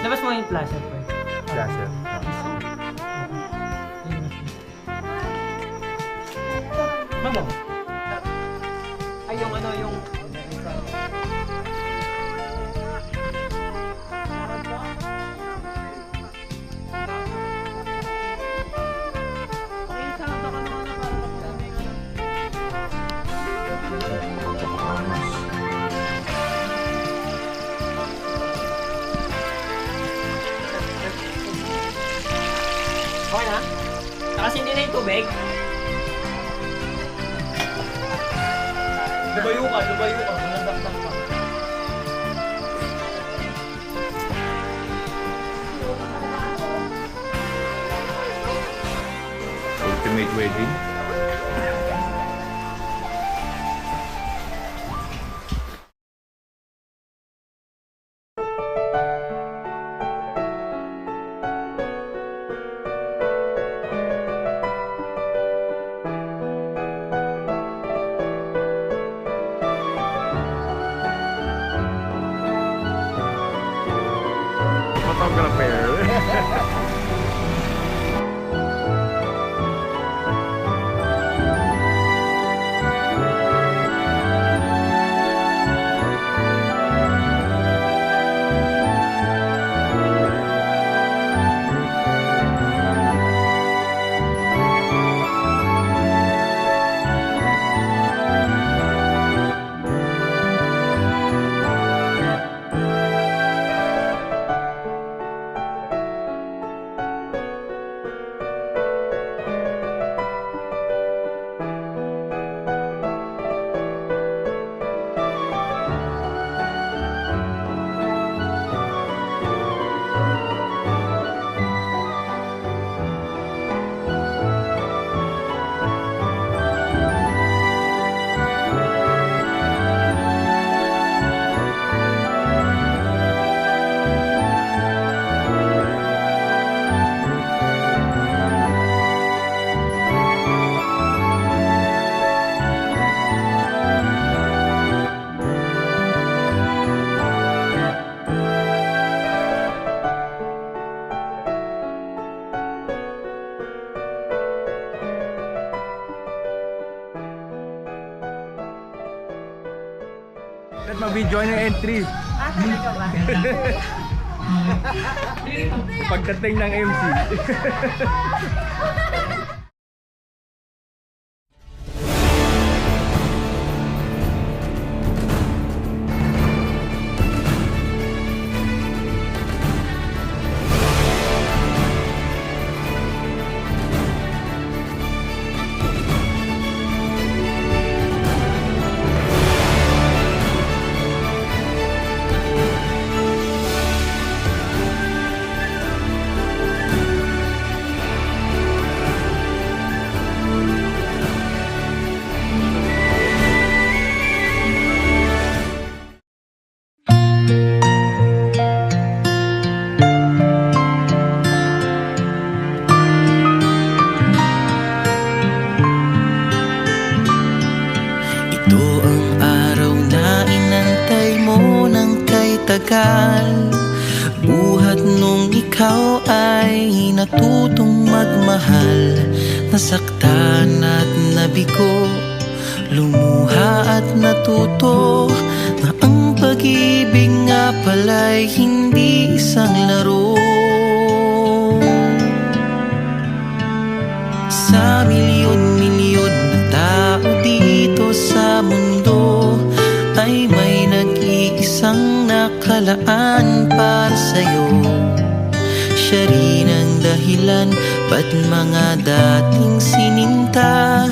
Labas mo yung flasher first. Flasher. Mamo. Ay, yung ano, yung... Okay na? Tapos hindi na yung tubig. Lumayo ka, nanadakdak ka. Ultimate wedding. Photographer. At mag-video yung entry. Talaga ba? Pagdating ng MC. Buhat nung ikaw ay natutong magmahal, nasaktan at nabigo, lumuha at natuto na ang pag-ibig nga pala'y hindi isang laro. Sa milyon-milyon na tao dito sa mundo ay may nag-iisang nakalaan para sa'yo. Siya rin ang dahilan ba't mga dating sininta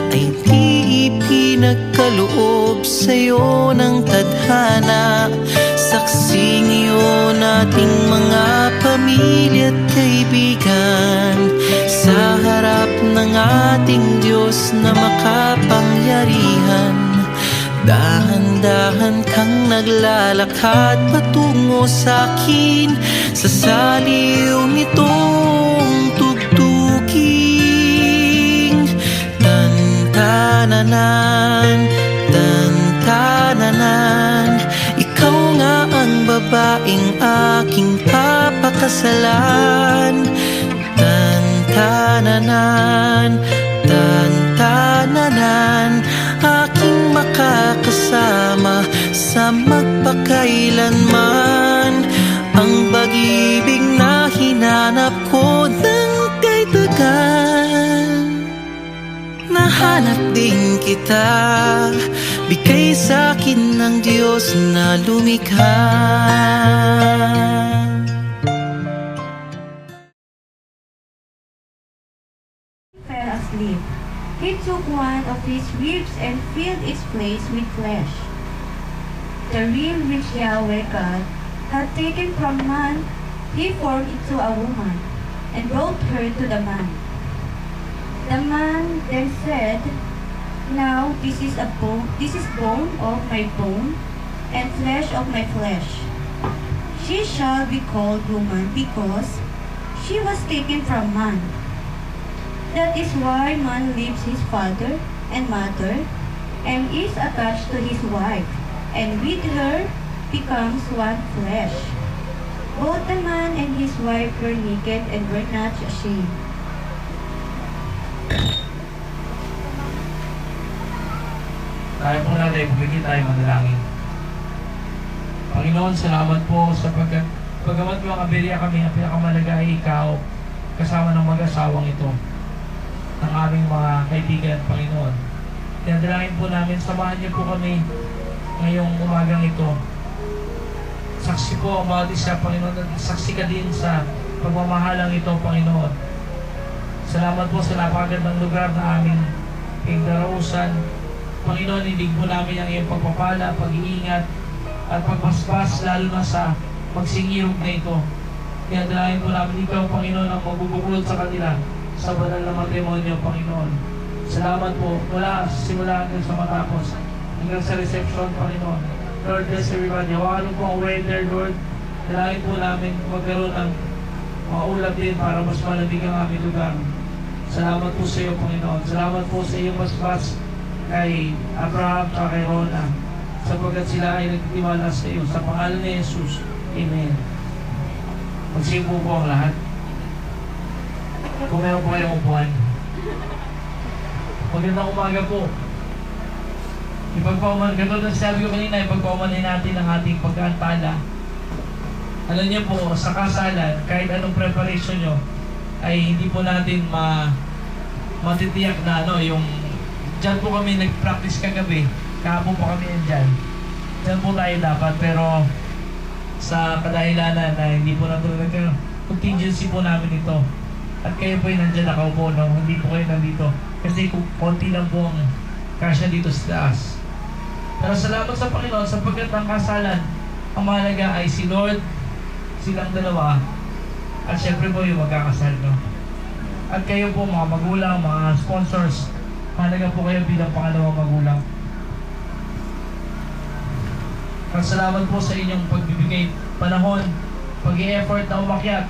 ay di ipinagkaloob sa'yo ng tadhana. Saksi ngayon ating mga pamilya at kaibigan sa harap ng ating Diyos na makapangyarihan. Dahan-dahan kang naglalakad patungo sa'kin sa saliw nitong tugtuging. Tantananan, tantananan, babaeng aking papakasalan. Tantananan, tantananan, aking makakasama sa magpakailanman. Ang pag-ibig na hinanap ko ng kay tagal. Nahanap din kita, bigay sa'kin ng Diyos na lumikha. Fell asleep. He took one of his ribs and filled its place with flesh. The rib which Yahweh God had taken from man, he formed into a woman, and brought her to the man. The man then said, Now this is bone of my bone, and flesh of my flesh. She shall be called woman, because she was taken from man. That is why man leaves his father and mother, and is attached to his wife, and with her becomes one flesh. Both the man and his wife were naked and were not ashamed. Tayo po natin, bumigay tayo manalangin. Panginoon, salamat po sa pagamat mga kaberya kami, ang pinakamalaga ay ikaw, kasama ng mag-asawang ito, ng aming mga kaibigan, Panginoon. Tinadalangin po namin, samahan niyo po kami ngayong umagang ito. Saksi po ang bawat isa, Panginoon, at saksi ka din sa pagmamahalang ito, Panginoon. Salamat po sa napakagandang lugar na aming pinagdarausan. Panginoon, ilig mo namin ang iyong pagpapala, pag-iingat, at pagbasbas, lalo na sa magsingirog na ito. Kaya dalangin po namin ikaw, Panginoon, ang magbubuklod sa kanila sa banal na matrimonyo, Panginoon. Salamat po, mula simula hanggang sa matapos, hanggang sa reception, Panginoon. Lord, bless everybody. Hawakan po ang weather, Lord. Dalangin po namin magkaroon ng mga ulap din para mas malamig ang aming lugar. Salamat po sa iyo, Panginoon. Salamat po sa iyong basbas kay Abraham at kay Rona, sapagkat sila ay nagtitiwala sa iyo. Sa pangalan ni Jesus, Amen. Magsimbo po ang lahat. Kung meron po kayong upuan. Magandang umaga po. Katulad na sabi ko kanina, ipagpaumanin natin ang ating pagkaantala. Alam niyo po, sa kasalan, kahit anong preparation nyo, ay hindi po natin matitiyak na yung dyan po kami nag-practice kagabi, kahapon po kami dyan. Dyan po tayo dapat, pero sa kadahilanan na hindi po natin contingency po namin ito. At kayo po yung nandyan nakaupo, no? Hindi po kayo nandito. Kasi konti lang po ang kasya dito sa taas. Pero salamat sa Panginoon, sapagkat ang kasalan, ang mahalaga ay si Lord, silang dalawa, at syempre po yung magkakasal, no? At kayo po mga magulang, mga sponsors, mahalaga po kayo bilang pangalawang magulang. At salamat po sa inyong pagbibigay panahon, pag-i-effort na umakyat.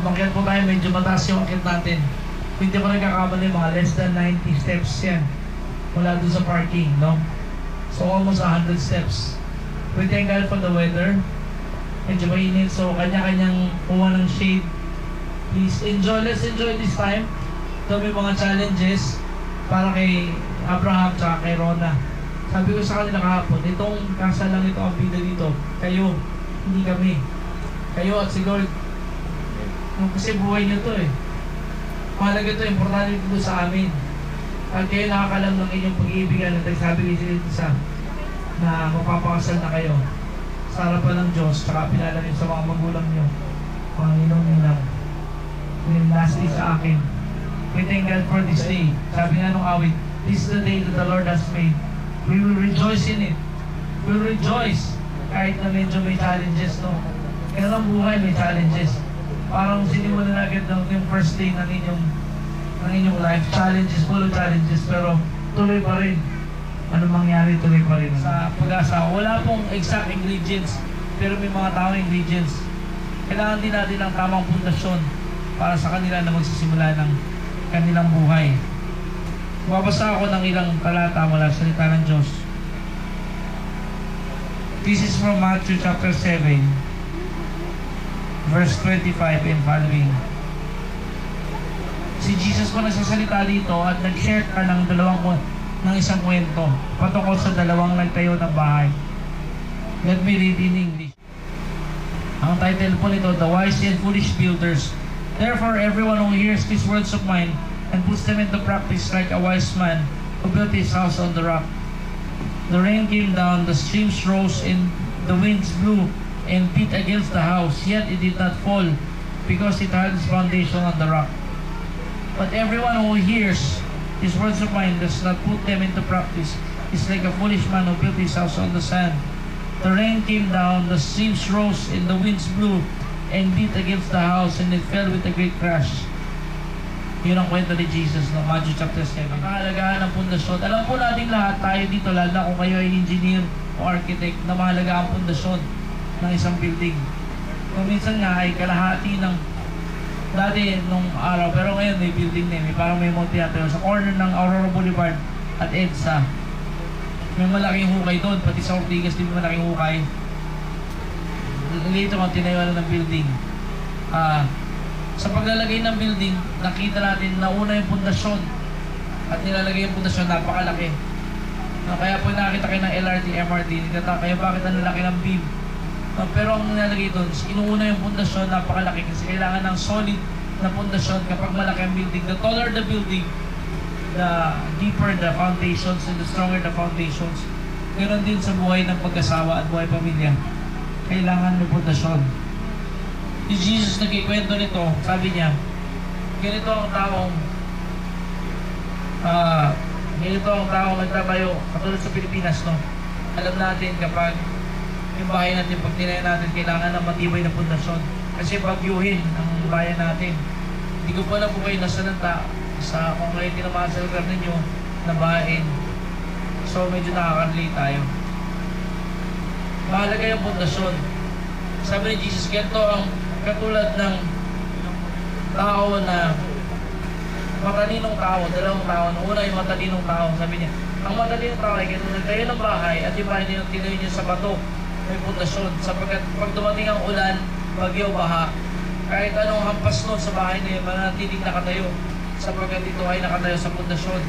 Umakyat po tayo, medyo mataas yung umakyat natin. Hindi pa nagkakamali, mga less than 90 steps yan mula doon sa parking, no? So almost 100 steps. We thank God for the weather. Medyo mainit, so kanya-kanyang kuha ng shade. Please enjoy, let's enjoy this time. Ito may mga challenges para kay Abraham at kay Rona. Sabi ko sa kanila kahapon, itong kasal lang ito ang bida dito. Kayo, hindi kami. Kayo at si Lord. Kasi buhay niyo to eh. Mahalaga ito, importante ito sa amin. At kayo nakakalam ng inyong pag-iibigan at nagsabi kayo sa na mapapakasal na kayo sa harapan ng Diyos, saka pinala niyo sa mga magulang niyo, mga ninong-ninang. And lastly sa akin, we thank God for this day. Sabi nga nung awit, this is the day that the Lord has made. We will rejoice in it. We will rejoice kahit na medyo may challenges, no? Kaya ang buhay may challenges. Parang sinimulan na agad yung first day ng inyong life. Challenges, full of challenges, pero tuloy pa rin. Ano mangyari, tuloy pa rin. Sa pag-asa, wala pong exact ingredients, pero may mga tamang ingredients. Kailangan din natin ng tamang pundasyon para sa kanila na magsisimula ng kanilang buhay. Babasa ako ng ilang talata mula sa salita ng Diyos. This is from Matthew chapter 7, verse 25 and following. Si Jesus po nagsasalita dito at nag-share ka ng isang kwento patungkol sa dalawang nagtayo ng bahay. Let me read in English. Ang title po nito, The Wise and Foolish Builders. Therefore, everyone who hears these words of mine and puts them into practice like a wise man who built his house on the rock. The rain came down, the streams rose, and the winds blew and beat against the house, yet it did not fall, because it had its foundation on the rock. But everyone who hears these words of mine does not put them into practice is like a foolish man who built his house on the sand. The rain came down, the streams rose, and the winds blew and beat against the house, and it fell with a great crash. Yun ang kwento ni Jesus no Matthew chapter 7. Ang kahalagahan ng pundasyon. Alam po natin lahat, tayo dito, lalo na kung kayo ay engineer o architect, na mahalaga ang pundasyon ng isang building. Kung minsan nga ay kalahati ng dati nung araw, pero ngayon may building na may parang may monte natin sa corner ng Aurora Boulevard at EDSA. May malaking hukay doon, pati sa Ortigas din may malaking hukay. Dito kung tinayuan ng building. Sa paglalagay ng building, nakita natin na una yung pundasyon at nilalagay yung pundasyon, napakalaki. Kaya po nakita kayo ng LRT, MRT, nagtataka kayo bakit ang lalaki ng beam. Pero ang nilalagay doon, inuuna yung pundasyon, napakalaki kasi kailangan ng solid na pundasyon kapag malaki ang building. The taller the building, the deeper the foundations and the stronger the foundations. Ganon din sa buhay ng pag-asawa at buhay pamilya. Kailangan may pundasyon. Si Jesus nagkikwento nito, sabi niya, ganito ang taong nagtabayo, katulad sa Pilipinas, no? Alam natin kapag yung bahay natin, pag tinayo natin, kailangan ng matibay na pundasyon. Kasi bagyuhin ang bayan natin. Hindi ko po alam kung kayo nasananta sa kung kayo tinamaan sa lugar ninyo na bahain. So medyo nakaka-relate tayo. Mahalaga yung pundasyon. Sabi ni Jesus, ganito ang katulad ng tao na matalinong tao, dalawang tao. Nung una yung matalinong tao, sabi niya, ang matalinong tao ay ganito, nagtayo ng bahay at yung bahay niya tinayo niya sa bato, may pundasyon. Sapagkat pag dumating ang ulan, bagyo, baha, kahit anong hampas nun sa bahay niya, manatiling nakatayo. Sapagkat ito ay nakatayo sa pundasyon.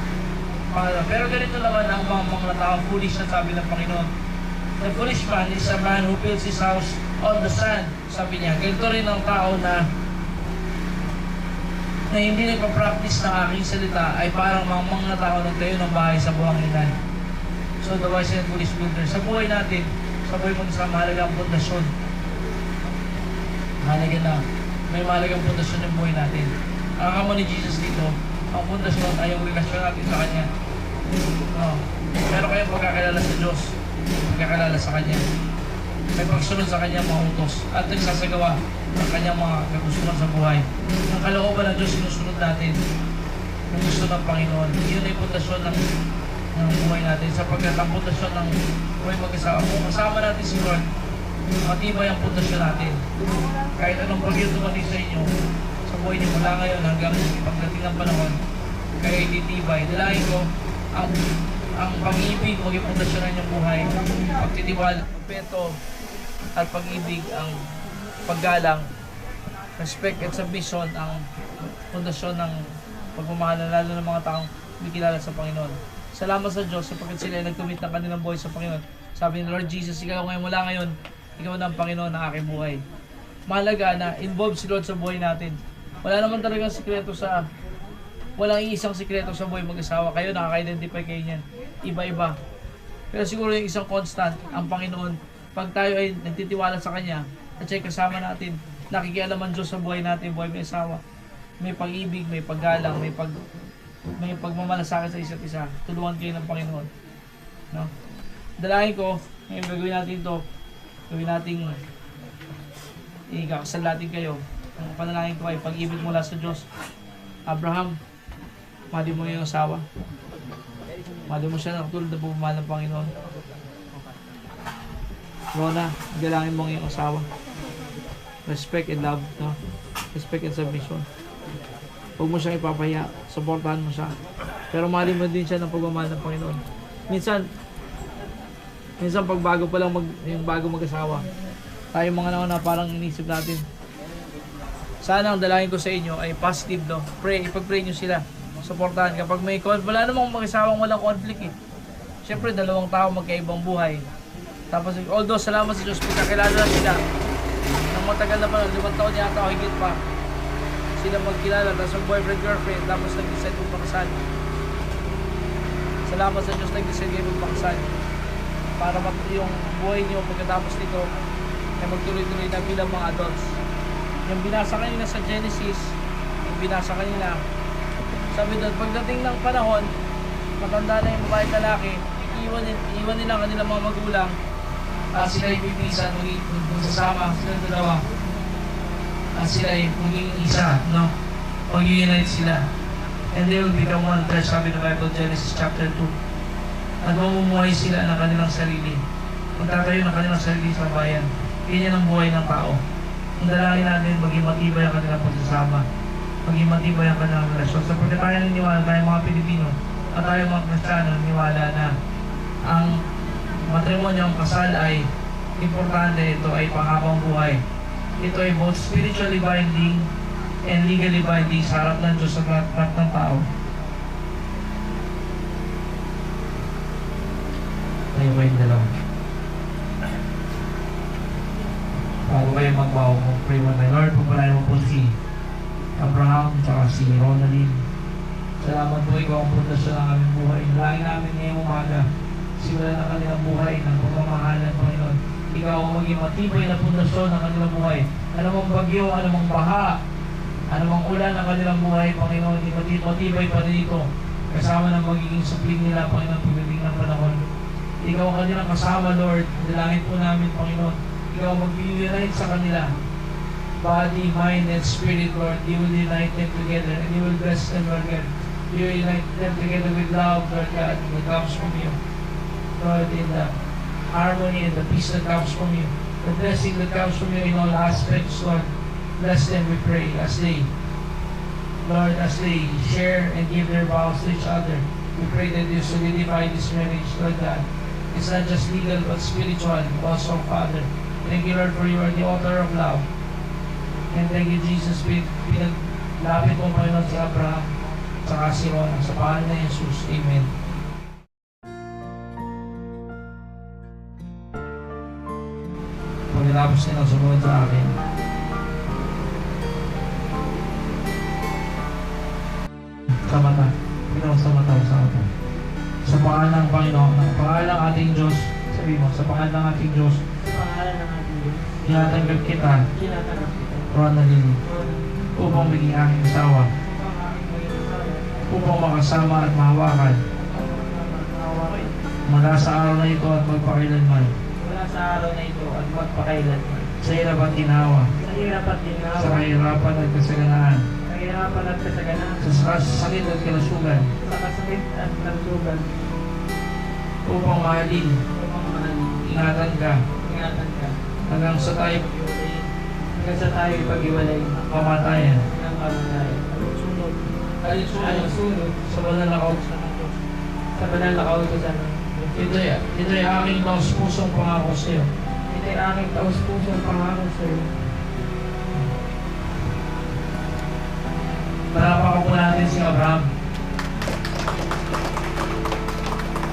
Pero ganito naman ang mga tao, foolish na sabi ng Panginoon. The foolish man is a man who builds his house on the sand. Sabi niya, ganito rin ang tao na hindi nagpa-practice ng aking salita ay parang mga tao nagtayo ng bahay sa buhanginan. So the wise and foolish builder. Sa buhay natin, sa buhay mo sa mahalagang pundasyon. Mahalaga na. May mahalagang pundasyon ng buhay natin. Ang kamo ni Jesus dito, ang pundasyon ay yung relasyon natin sa Kanya. Pero kayong pagkakilala sa Diyos, pagkakilala sa Kanya, may pagsunod sa Kanyang mga utos at nagsasagawa ng Kanyang mga kagustuhan sa buhay. Ang kalooban ng Diyos sinusunod natin, ang gusto ng Panginoon. Yun ay pundasyon ng buhay natin, sapagkat ang pundasyon ng buhay mag-asawa. Kung kasama natin si Lord, matibay ang pundasyon natin. Kahit anong bagyo dumating sa inyo, sa buhay niyo mula ngayon hanggang pagdating ng panahon, kaya ititibay. Dalangin ko, ang pag-ibig, maging pundasyon ng inyong buhay, pagtitiwala, pagpeto, at pag-ibig, ang paggalang, respect at submission, ang pundasyon ng pagmamahal, lalo ng mga taong may kilala sa Panginoon. Salamat sa Diyos sapagkat sila ay nag-commit ng kanilang buhay sa Panginoon. Sabi ni Lord Jesus, ikaw ngayon mula ngayon, ikaw na ang Panginoon ng aking buhay. Mahalaga na involved si Lord sa buhay natin. Wala naman talagang sikreto walang isang sikreto sa buhay mag-asawa. Kayo nakaka-identify kayo niyan. Iba-iba. Pero siguro yung isang constant, ang Panginoon, pag tayo ay nagtitiwala sa Kanya, at siya kasama natin, nakikialaman Diyos sa buhay natin, buhay may asawa. May pag-ibig, may paggalang, may pagmamalasakit sa isa't isa. Tulungan kayo ng Panginoon. No? Dalangin ko, ngayon gagawin natin ito, gawin natin, ikakasal natin kayo. Ang panalangin ko ay pag-ibig mula sa Diyos. Abraham, mahali mo yung asawa. Mahali mo siya na tulad na bumamahal ng Panginoon. Rona, galangin mo yung asawa. Respect and love, no? Respect and submission. Huwag mo siyang ipapahiya, supportahan mo siya. Pero mahalin mo din siya ng pagmamahal ng Panginoon. Minsan, Minsan pag bago pa lang yung bago mag-asawa, tayo mga naman na parang inisip natin. Sana ang dalangin ko sa inyo ay positive, no? Pray, ipag-pray nyo sila. Suportahan kapag may wala namang mag-asawang walang conflict eh. Siyempre, dalawang tao magkaibang buhay. Tapos, although salamat sa Diyos, pinakilala na sila. Nang matagal na pa, 5 taon yata o higit pa. Sila magkilala, tapos boyfriend, girlfriend, tapos nag-decide magpakasal. Salamat sa Diyos, nag-decide kayo magpakasal. Para yung buhay niyo pagkatapos nito ay magtuloy-tuloy na bilang mga adults. Yung binasa kanina sa Genesis, yung binasa kanina, sabi doon, pagdating ng panahon, matanda na yung babae at lalaki, iiwan nila ang kanilang mga magulang at sila ipipisan, magsasama sila dalawa at sila ay magiging isa, no? Mag-unite sila and they will become one flesh, sabi ng Bible, Genesis chapter 2. At mamumuhay sila ng kanilang sarili, magtatayo ng kanilang sarili sa bayan. Ganyan ang buhay ng tao. Ang dalangin natin, maging matibay ang kanilang pagsasama, maging matibay ang kanilang relasyon. Sapagkat tayo naniniwala, tayo mga Pilipino at tayo mga Kristiyano naniniwala na ang matrimonyo, ang kasal ay importante. Ito ay panghabang buhay. Ito ay both spiritually binding and legally binding sa harap ng Diyos sa harap ng tao. Tayo ba yung dalawa? Bago kayo magbaw, mag-pray mo tayo. Lord, pagpalain mo po si Abraham at si Ronaldin. Salamat po, ikaw ang pundasyon ng aming buhay. Nalangin namin ngayong umaga, simulan ang kanilang buhay ng pagmamahalan, Panginoon. Ikaw ang maging matibay na pundasyon ng kanilang buhay. Anumang bagyo, anumang baha, anumang ulan ng kanilang buhay, Panginoon, matibay pa dito. Kasama ng magiging supling nila, Panginoon, pagdating ng panahon. Ikaw ang kanilang kasama, Lord. Dalangin po namin, Panginoon. Ikaw mag-unite sa kanila. Body, mind, and spirit, Lord. You will unite them together and you will bless them, Lord God. You will unite them together with love, Lord God, that comes from you. Lord, in the harmony and the peace that comes from you. The blessing that comes from you in all aspects, Lord. Bless them, we pray, as they, Lord, as they share and give their vows to each other. We pray that you solidify this marriage, Lord God. It's not just legal but spiritual, also, Father. Thank you, Lord, for you are the author of love. And thank you, Jesus, pinaglapit mo, Panginoon, si Abraham sa si Ron, sa pangalan na Jesus. Amen. Pagkatapos nila sumunod sa akin, sa mata, Panginoon, sa mata, sa mata. Sa pangalan ng Panginoon, sa pangalan ng ating Diyos, sabi mo, sa pangalan ng ating Diyos, Pangalan ng ating Diyos. tinatanggap kita, Tinatanggap kita. Ronaldin, upang maging aking asawa, upang makasama at mahawakan mula sa araw na ito at magpakailanman, Mula sa araw na ito at magpakailanman. sa hirap at ginawa, Sa hirap at sa ginawa. kahirapan at kasaganaan, Sa hirapan at kasaganaan. sa sakit at kalasugan, Sa kasakit at kalusugan. upang mahalin, Upang mahalin. ingatan ka, Ingatan ka. hanggang sa tayo Hanggang sa tayo pag-iwalay kamatayan. ng kamatayan. Sunod. Alinsunod sa banal na kautusan ng Diyos. Sa banal na kautusan ng Diyos. Ito'y aking taus-pusong pangako sa iyo. Ito'y aking taus-pusong pangako sa iyo. Palapakan po natin si Abraham.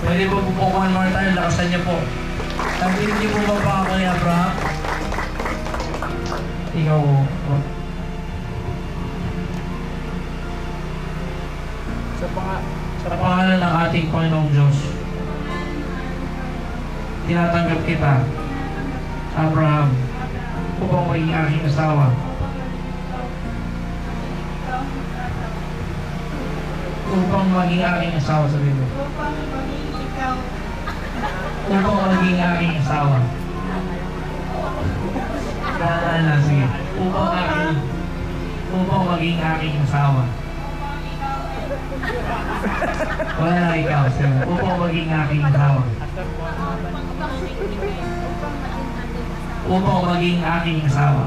Pwede po pupukuhan muna tayo, lakasan niyo po. Sabihin niyo po ba pangako ni Abraham? Ikaw po. Sa pangalan ng ating Panginoong Diyos, tinatanggap kita, Abraham, upang maging aking asawa. Upang maging aking asawa, sabi mo. Upang maging aking asawa. Kaya sige. Upang maging aking asawa. Wala na ikaw, sige. Upang maging aking asawa. Upang maging aking asawa.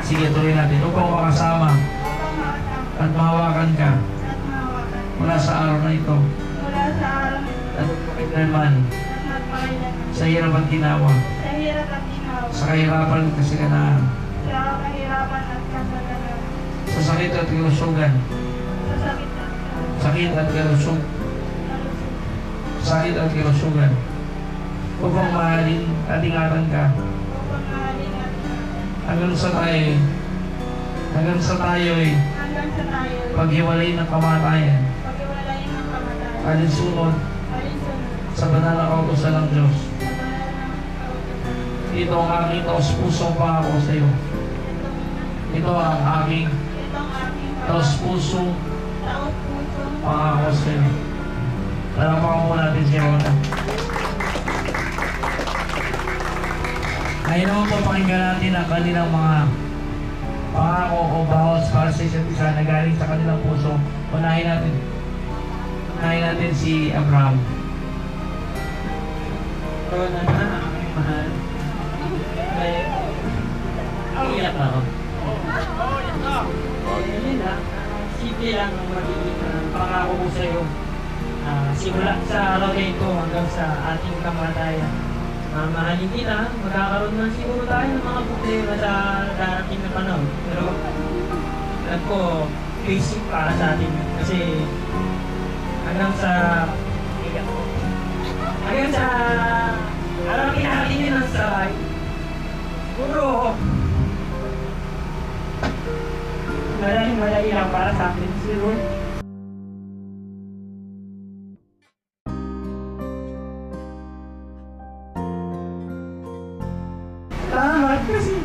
Sige, tuloy natin. Upang makasama at mahawakan ka mula sa araw na ito sa alam at kailanman at magpakailan sa hirap at ginawa, sa hirap at ginawa, sa kahirapan at kasaganaan, sa kahirapan at kasalanan, sa sakit at kalusugan, sa sakit at sakit at kalusugan, upang mahalin at ingatan ka upang mahalin natin hanggang sa tayo'y hanggang sa tayo paghiwalay ng kamatayan, pag-iwalayin ng kamatayan, alinsunod alinsunod sa banal na kautusan ng Diyos. sa banal na kautusan. Ito ang aking taus-pusong pangako sa iyo. Ito ang aking Itong aking taus-pusong taos-pusong pangako sa iyo. Talapakan po natin si Rona. Ngayon naman po pakinggan natin ang kanilang mga pangako o vows para sa isa't isa na galing sa kanilang puso. Unahin natin si Abraham. Corona na, aking mahal. Ay, iyak ako. Yun lang, simple lang ang magiging pangako ko sa'yo. Simula sa araw na ito hanggang sa ating kamatayan. Mahalin kita, magkakaroon na siguro tayo ng mga problema sa darating na panahon. Pero alam ko, basic para sa atin. Kasi hanggang sa alam kinakain din ng sabay. Siguro madali lang para sa akin. Siguro salamat kasi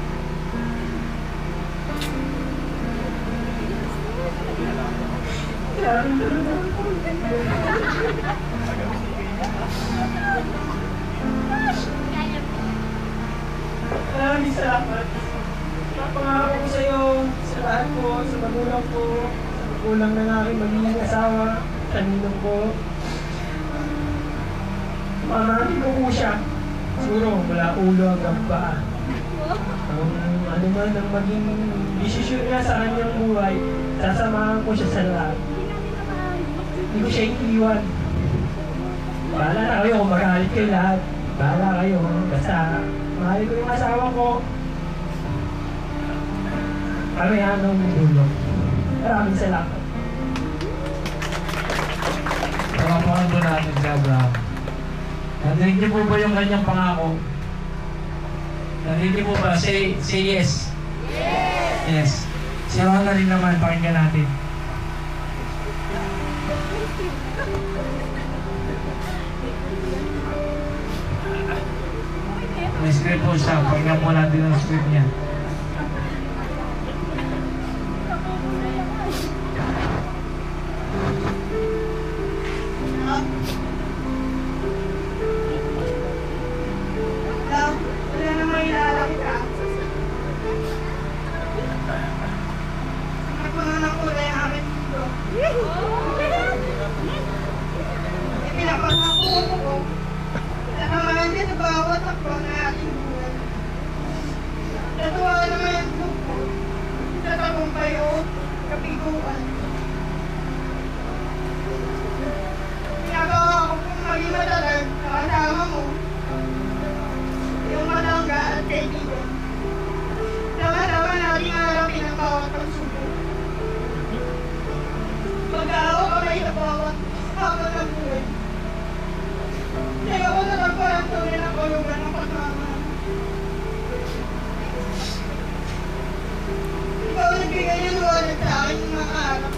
maraming salamat. Napangako ko sa iyo, sa lahat ko, sa magulang ko, sa magulang ng aking magiging asawa, sa ninong ko. Mamahalin ko po siya. Siguro mula ulo hanggang paa. Ano man ang maging desisyon niya sa kanyang buhay, sasamahan ko siya sa lahat. Hindi ko siya iiwan. Bahala na kayo kung magalit kayo lahat. Bahala kayo. Basta mahal ko yung asawa ko. Kami hanggang dulo. Maraming salamat. Talapakan po natin si Abraham. Narinig niyo po ba yung kanyang pangako? Narinig niyo po ba? Say yes. Yes. Si Rona rin naman, pakinggan natin. May script po siya. Pakinggan po natin ang script niya. Wala namang ilalaki ka. Nagpunang kulay ang aking mundo. Ipinapangako ko na kamahan ka sa bawat akbo ng aking buhay. Natuwa naman ang buko sa tagumpay o kapiguan. Pinagawa ko kung maging matalag na kasama mo. Yung malangga at kaibigan. Sama-sama nating harapin ang bawat pagsubok. Mag-aawa kamay sa bawat habang ng buhay. Kaya ako natagpuan ang tunay ng kulugan ng pagmamahal. Ikaw nagbigay ng luwanan sa akin ng mga harap.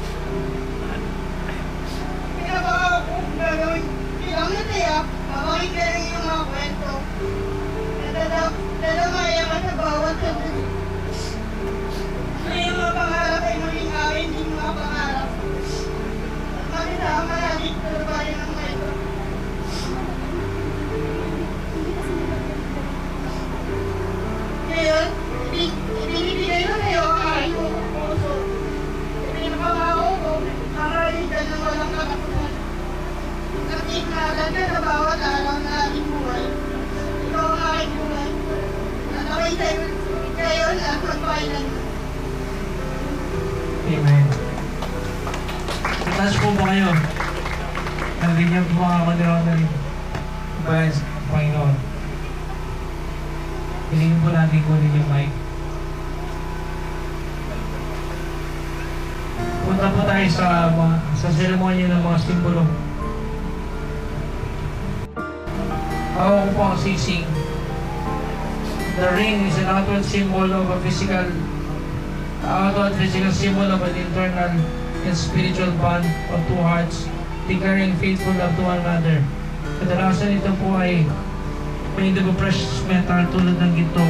Pinapakaw ko kung gagawin silang natiyak, mapakinggan ang iyong mga kwento. Dadamaya ka sa bawat sandali. Na yung mga pangarap ay maging akin din mga pangarap. Makisama natin sa bayan ng metro. Ngayon, ibinibigay ko sa'yo ang aking puso. Pinapangako ko ang kalitan ng walang katapusan. Nagtignagan ka sa bawat araw na aking buhay. Ikaw ang aking buhay. At ako'y sa'yo ngayon at magpailan. Amen. Taas po ba kayo? Hindi niya makakaliwa na rin bayan sa Panginoon. Hilingin po natin kunin yung mic. Punta po tayo sa seremonya ng mga simbolo. Ako po ang sising. The ring is an outward symbol of a physical symbol of an internal and spiritual bond of two hearts, declaring faithful love to one another. Kadalasan ito po ay made of precious metal tulad ng ginto,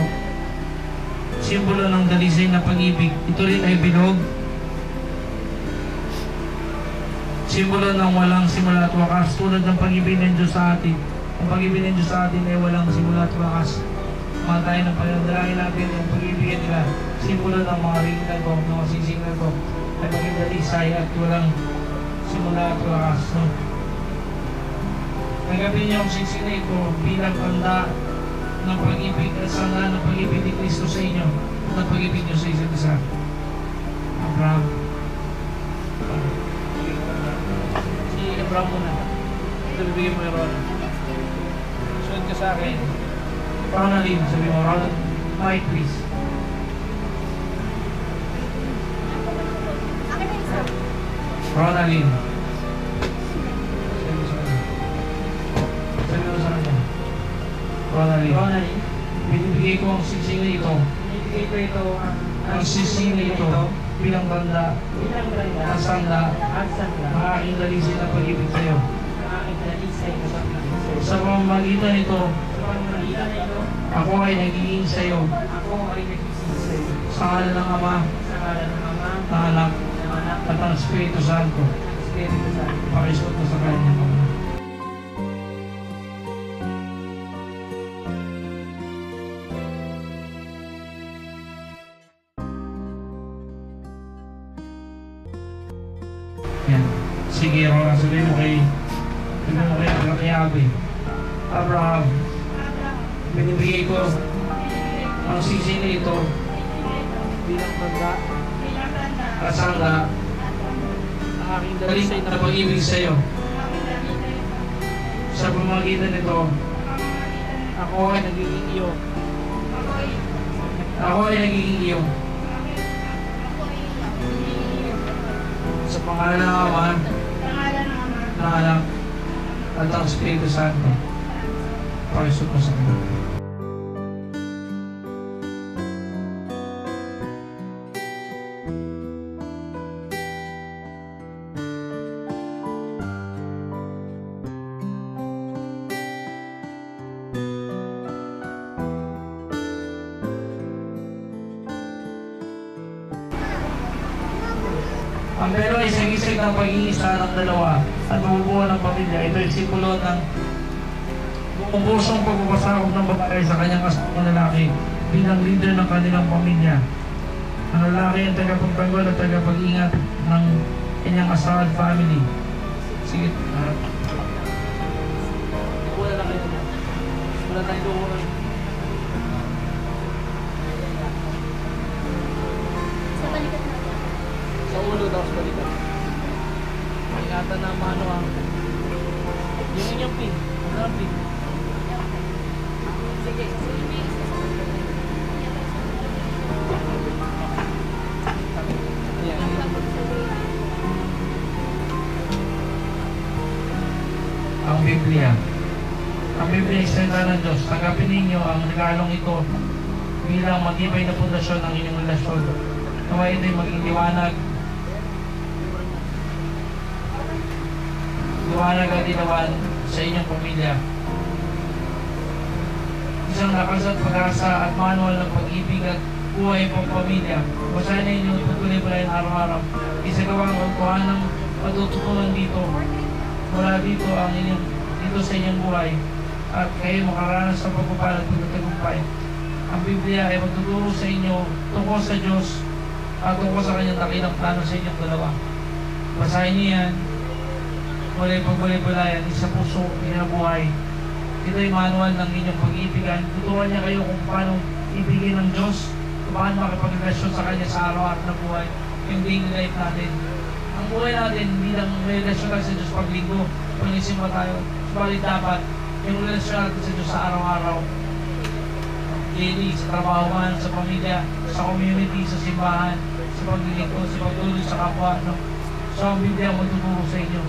simbolo ng dalisay na pag-ibig. Ito rin ay bilog, simbolo ng walang simula at wakas, tulad ng pag-ibig ng Diyos sa atin. Ang pag-ibig ng Diyos sa atin ay walang simula at wakas. Mga tayo ng Panginoon, natin yung pag-ibig nila, simbolo ng mga ring na ito, ng mga sising na ito, ay maging dalisay at walang simula at wakas. No? Tanggapin niyo ang sising na ito bilang tanda ng pag-ibig at sanda ng pag-ibig ni Kristo sa inyo at ng pag-ibig niyo sa isa't isa. Abraham. Si Abraham muna. Ito bibigyan mo yung Ronald. Sunod ka sa akin. Ronaldin, sabi mo, Ronald, mic please. Ronaldin. Sabi mo sa kanya. Ronaldin. Binibigay ko ang sising na ito. Binibigay ko ito Ang sising na ito bilang tanda at sanda ng aking dalisay na pag-ibig sa iyo. Sa pamamagitan nito, ako ay nagiging sa iyo. Sa ngalan ng Ama, ng Anak, at ng Espiritu Santo. Pakisuot mo sa kanya. Yan. Sige, Rona, sabihin mo kay Abraham, binibigay ko ang sisi na ito bilang tanda at sangga ang aking dalisay na pag-ibig sa iyo. Sa pamamagitan nito, ako ay nagiging iyo. Ako ay nagiging iyo. Sa pangalan ng Ama, ng Anak, at ang Espiritu Santo. Pakisuot mo sa kanya. Ang pero ay isang-isig ng pag-iisa ng dalawa at mabubuo ng pamilya. Ito ay simbolo ng buong-busong pagpapasakop ng babae sa kanyang asawang lalaki bilang leader ng kanilang pamilya. Ang lalaki ang tagapagtanggol at tagapag-ingat ng kanyang asawa at family. Sige. Wala na kayo. Wala tayo doon. Sa ulo daw sa balikat. Ingatan na mano ang yung inyong pin. Ano ang pin? Sige. Ang Biblia. Ang Biblia ay salita ng Diyos. Tanggapin ninyo ang regalong ito bilang matibay na pundasyon ng inyong relasyon. Nawa ito'y maging liwanag at ilawan sa inyong pamilya. Isang lakas at pag-asa at manual ng pag-ibig at buhay pang pamilya. Basahin na inyong ipagkulay-bulayan araw-araw. Isagawa ang kagpuhan ng matututunan dito. Mula dito ang inyong dito sa inyong buhay at kayo makaranas sa pagpapala at pagtatagumpay. Ang Biblia ay magtuturo sa inyo tungkol sa Diyos at tungkol sa kanyang dakilang plano sa inyong dalawa. Basahin niyo yan. Mulay pagbulay-bulayan, isa puso, inabuhay. Ito ay manual ng inyong pag-ibigan. Tuturuan niya kayo kung paano ibigin ng Diyos, kung paano makipagrelasyon sa Kanya sa araw-araw na buhay, yung daily life natin. ang buhay natin bilang may relasyon tayo sa Diyos paglinggo, pag nagsimba tayo, subalit dapat yung relasyon natin sa Diyos sa araw-araw. Daily, sa trabaho man, sa pamilya, sa community, sa simbahan, sa paglilingkod, sa pagtulong sa kapwa. No? So ang Biblia ang magtuturo sa inyo.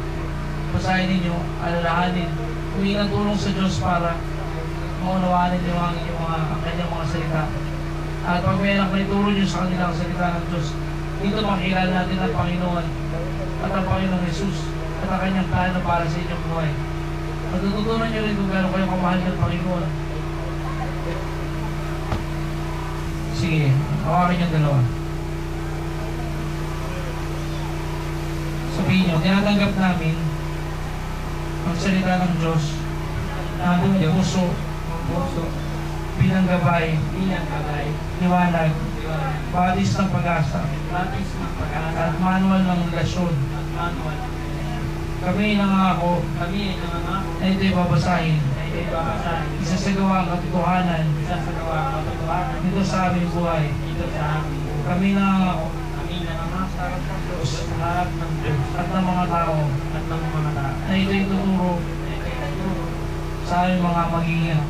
Basahin ninyo, alalahanin, huwing ang tulong sa Diyos para maunawaan ninyo ang kanyang mga salita. At pag may ituro nyo sa kanilang salita ng Diyos, dito makikilala natin ang Panginoon at ang Panginoong Jesus at ang kanyang plano para sa inyong buhay. Matututunan nyo rin kung gano'n kayo kamahal ng Panginoon. Sige, hawakin yung dalawa. Sabihin nyo, tinatanggap namin ang salita ng Diyos na aming puso bilang gabay, liwanag, batis ng pag-asa, at manual ng relasyon. Kami nangako na ito'y babasahin, isasagawa ang katotohanan dito sa aming buhay. Kami nangako sa harap ng Diyos at ng mga tao na ito'y tuturo sa aming mga magiging.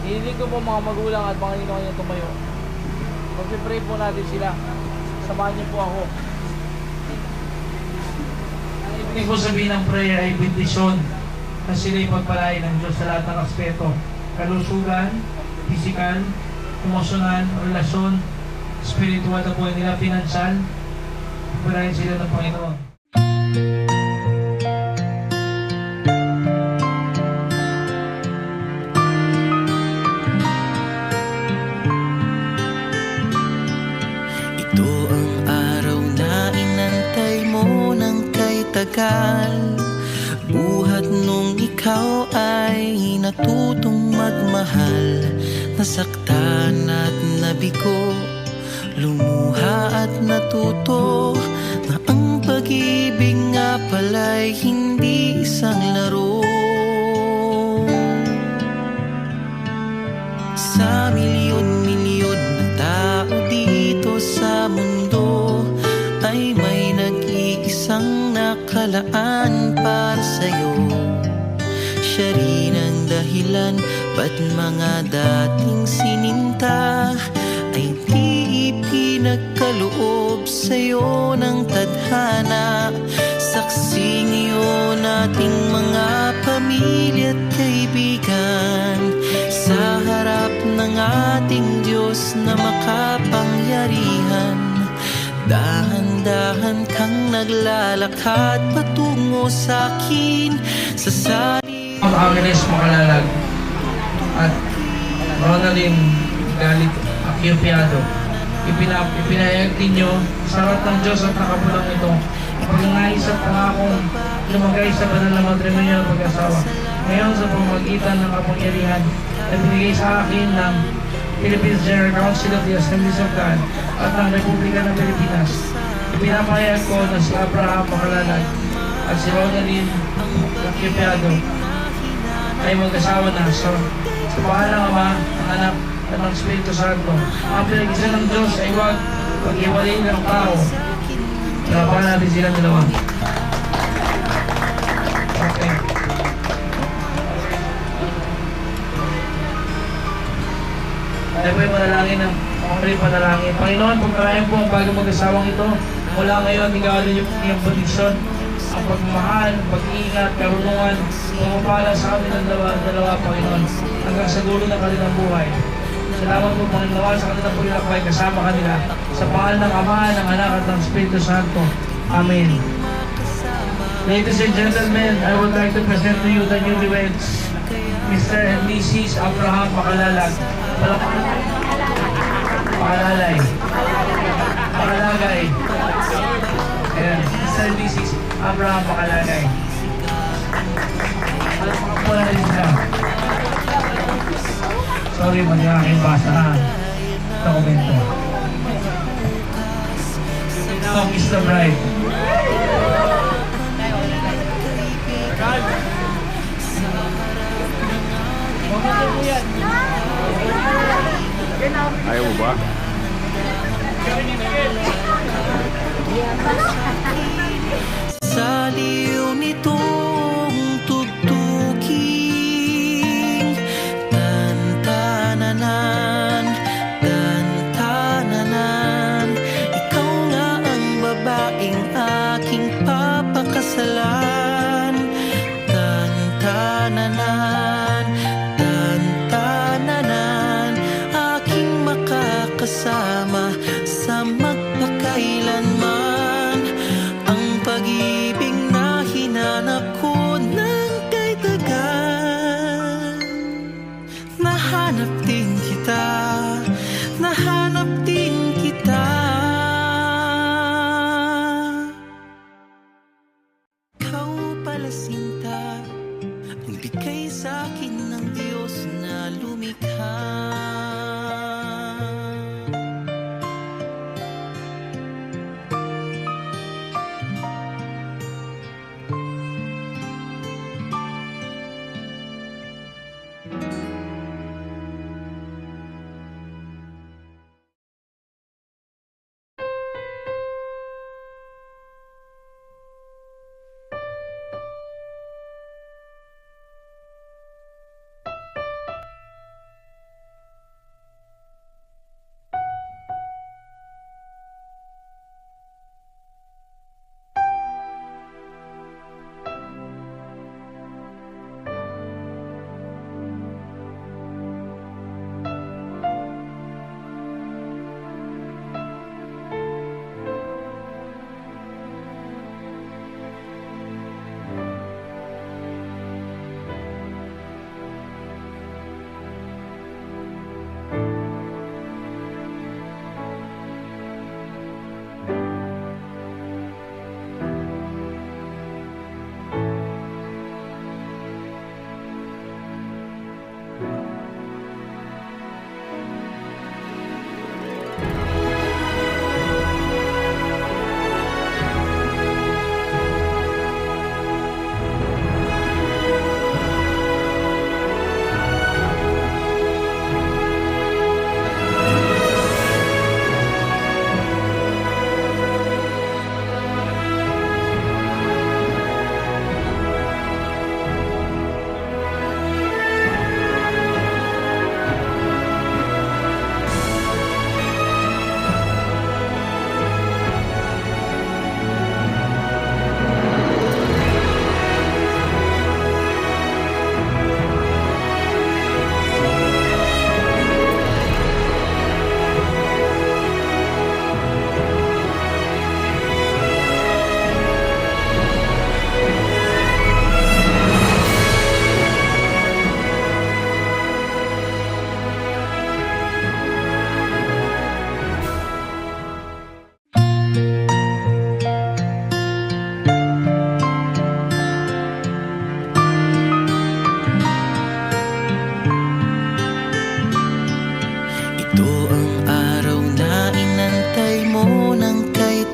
Hiniling ko po mga magulang at mga ninong niya tumayo. Mag-pray po natin sila. Samahan niyo po ako. Ang ibig ko sabihin ng prayer ay bendisyon na sila'y pagpalain ng Diyos sa lahat ng aspeto. Kalusugan, pisikal, emosyonal, relasyon, spiritual na buhay nila, financial. Pagpalain sila ng Panginoon. Ito ang araw na inantay mo ng kay tagal. Buhat nung ikaw ay natutong magmahal. Nasaktan at nabigo, lumuha at natuto na ang pag-ibig nga pala'y hindi isang laro. Sa milyon-milyon na tao dito sa mundo ay may nag-iisang nakalaan para sa'yo. Siya rin ang dahilan ba't mga dating sininta ay di ipinagkaloob sa'yo ng tadhana. Saksi ngayon ating mga pamilya at kaibigan sa harap ng ating Diyos na makapangyarihan. Dahan-dahan kang naglalakad patungo sa akin sa sali. Agnes Makalalag at Ronaldin Galit Aciopiado, ipinahayag ninyo sa harap ng Diyos at nakapulang ito pag-nais at pangakong lumagay sa banal na matrimonyo ng pag-asawa. Ngayon sa pamamagitan ng kapangyarihan na binigay sa akin ng Philippines General Council of the Assemblies of God at ng Republika ng Pilipinas, ipinapahayag ko na si Abraham Makalalag at si Ronaldin Aciopiado ay mag-asawa na sa pangalan ng Ama, ng Anak, at ng Espiritu Santo. Ang pinag-isa ng Diyos ay huwag pag-iwalay ng tao. Laban natin silang dalawa. Okay. Tayo po yung manalangin ng mga panalangin. Panginoon, pagkarayan po ang bagong mag-asawang ito. Mula ngayon, tingawalin niyo po niyang bendisyon, ang pagmamahal, pag-iingat, karunungan, pumapala sa kanilang dalawa, Panginoon, hanggang sa dulo ng kanilang buhay. Salamat po, Panginoon, sa kanilang paglalakbay kasama kanila. Sa pangalan ng Ama, ng Anak, at ng Espiritu Santo. Amen. Ladies and gentlemen, I would like to present to you the newlyweds, Mr. and Mrs. Abraham Makalalag. Makalalay. Makalagay. Ayan, Mr. and Mrs. Abraham Makalagay. Alam mo po na rin siya. Sorry, mali ang aking basa sa komento. Now, kiss the bride. Ayaw mo ba? Sa liw nitong tugtuging Tantananan, tantananan Ikaw nga ang babaeng aking papakasalan Tantananan, tantananan Aking makakasama sa magpakailanman Ang pag-ibig na hinanap ko ng kay tagal Nahanap din kita, nahanap din kita Ikaw pala sinta, ang bigay sa'kin ng Diyos na lumikha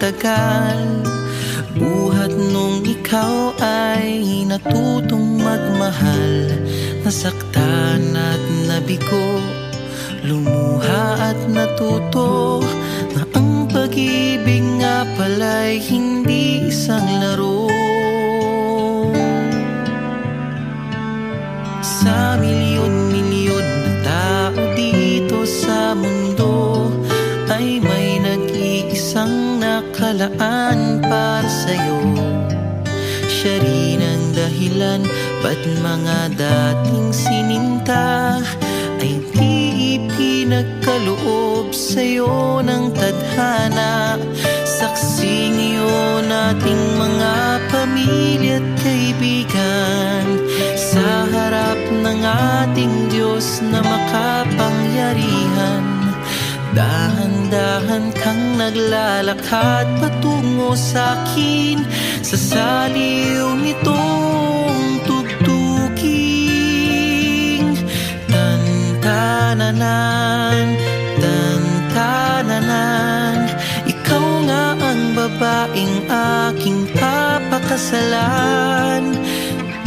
tagal Buhat nung ikaw ay natutong magmahal Nasaktan at nabigo Lumuha at natuto Na ang pag-ibig nga pala'y hindi isang laro Sa milyon-milyon na tao dito sa mundo Ay may nag-iisang nakalaan para sa'yo Siya rin ang dahilan ba't mga dating sininta Ay di ipinagkaloob sa'yo ng tadhana Saksi ngayon ating mga pamilya at kaibigan Sa harap ng ating Diyos na makapangyarihan Dahan-dahan kang naglalakad patungo sa'kin Sa saliw nitong tugtuging Tantananan, tantananan Ikaw nga ang babaeng aking papakasalan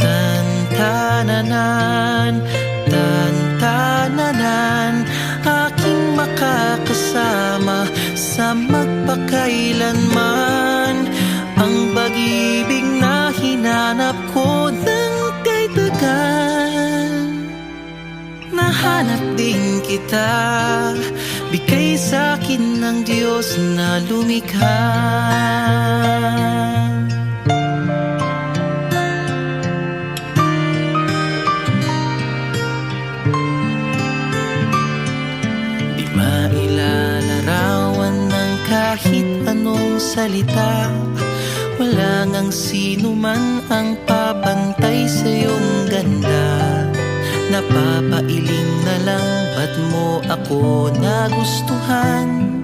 Tantananan, tantananan Aking makakasama sa sa magpakailanman. Ang pag-ibig na hinanap ko ng kay tagal. Nahanap din kita, bigay sa'kin ng Diyos na lumikha. Di mailalarawan ng kahit anong salita. Wala ngang sino man ang papantay sa iyong ganda. Napapailing na lang, ba't mo ako nagustuhan?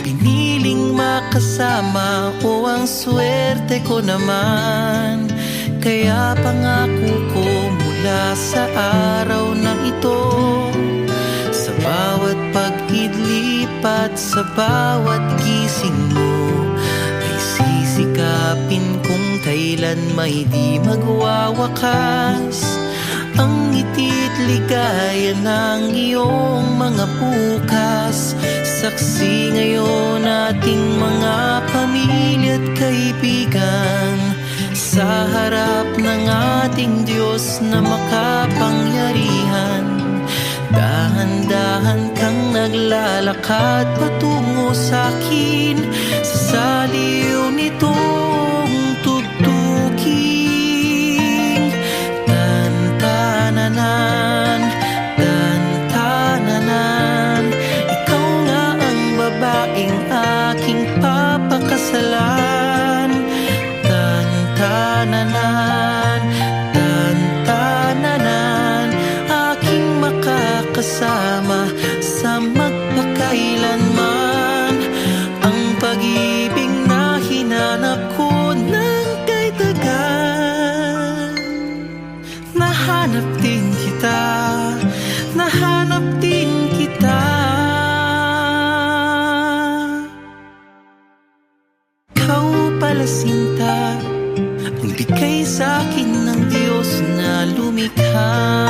Piniling makasama o ang swerte ko naman. Kaya pangako ko mula sa araw na ito, sa bawat pag-idlip at sa bawat gising mo, sisikapin kung kailan may di magwawakas ang ngiti't ligaya ng iyong mga bukas. Saksi ngayon ating mga pamilya at kaibigan, sa harap ng ating Diyos na makapangyarihan. Dahan-dahan kang naglalakad patungo sa'kin, sa saliw nitong tugtuging. Tan-tananan, tan-tananan, ikaw nga ang babaeng aking papakasalan. Tan-tananan, tan-tananan, aking makakasama sa magpakailanman. Ang pag-ibig na hinanap ko ng kay tagal. Nahanap din kita, nahanap din kita. Ikaw pala sinta, ang bigay sa'kin ng Diyos na lumikha.